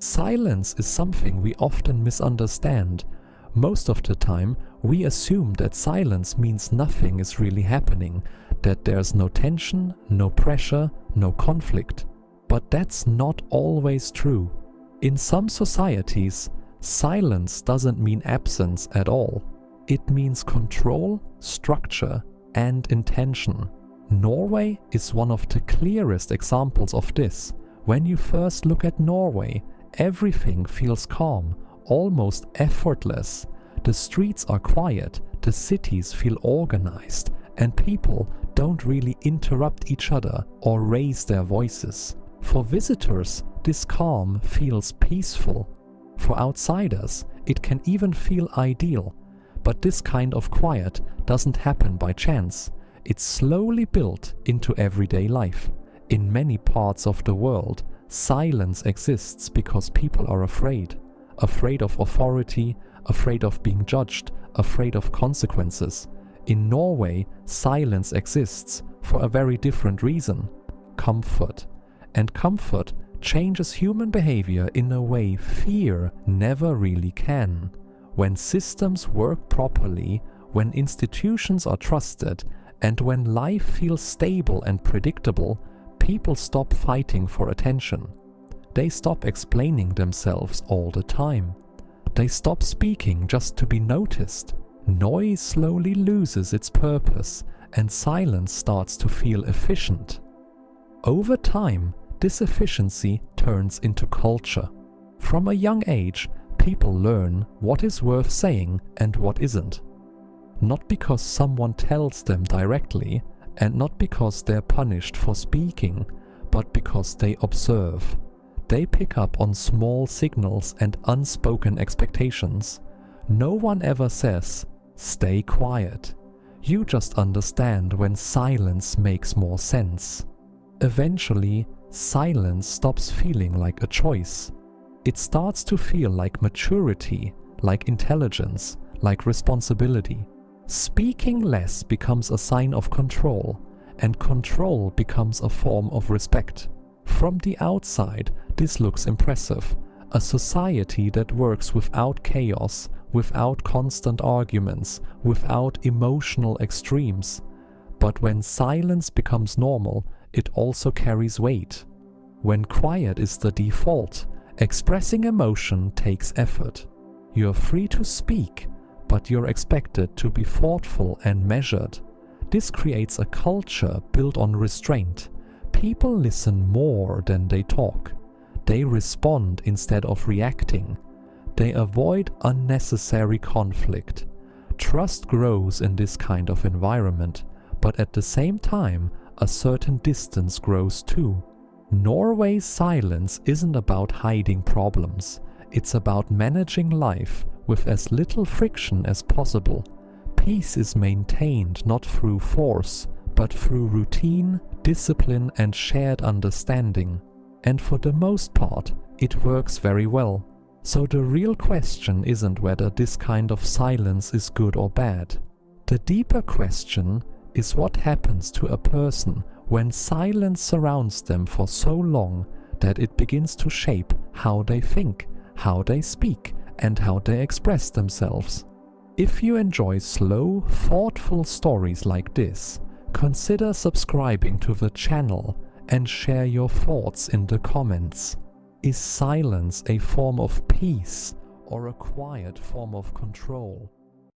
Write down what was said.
Silence is something we often misunderstand. Most of the time, we assume that silence means nothing is really happening, that there's no tension, no pressure, no conflict. But that's not always true. In some societies, silence doesn't mean absence at all. It means control, structure, and intention. Norway is one of the clearest examples of this. When you first look at Norway, everything feels calm, almost effortless. The streets are quiet, the cities feel organized, and people don't really interrupt each other or raise their voices. For visitors, this calm feels peaceful. For outsiders, it can even feel ideal. But this kind of quiet doesn't happen by chance. It's slowly built into everyday life. In many parts of the world, silence exists because people are afraid. Afraid of authority, afraid of being judged, afraid of consequences. In Norway, silence exists for a very different reason: comfort. And comfort changes human behavior in a way fear never really can. When systems work properly, when institutions are trusted, and when life feels stable and predictable, people stop fighting for attention. They stop explaining themselves all the time. They stop speaking just to be noticed. Noise slowly loses its purpose, and silence starts to feel efficient. Over time, this efficiency turns into culture. From a young age, people learn what is worth saying and what isn't. Not because someone tells them directly, and not because they're punished for speaking, but because they observe. They pick up on small signals and unspoken expectations. No one ever says, "Stay quiet." You just understand when silence makes more sense. Eventually, silence stops feeling like a choice. It starts to feel like maturity, like intelligence, like responsibility. Speaking less becomes a sign of control, and control becomes a form of respect. From the outside, this looks impressive. A society that works without chaos, without constant arguments, without emotional extremes. But when silence becomes normal, it also carries weight. When quiet is the default, expressing emotion takes effort. You're free to speak, but you're expected to be thoughtful and measured. This creates a culture built on restraint. People listen more than they talk. They respond instead of reacting. They avoid unnecessary conflict. Trust grows in this kind of environment, but at the same time, a certain distance grows too. Norway's silence isn't about hiding problems. It's about managing life with as little friction as possible. Peace is maintained not through force, but through routine, discipline, and shared understanding. And for the most part, it works very well. So the real question isn't whether this kind of silence is good or bad. The deeper question is what happens to a person when silence surrounds them for so long that it begins to shape how they think, how they speak, and how they express themselves. If you enjoy slow, thoughtful stories like this, consider subscribing to the channel and share your thoughts in the comments. Is silence a form of peace or a quiet form of control?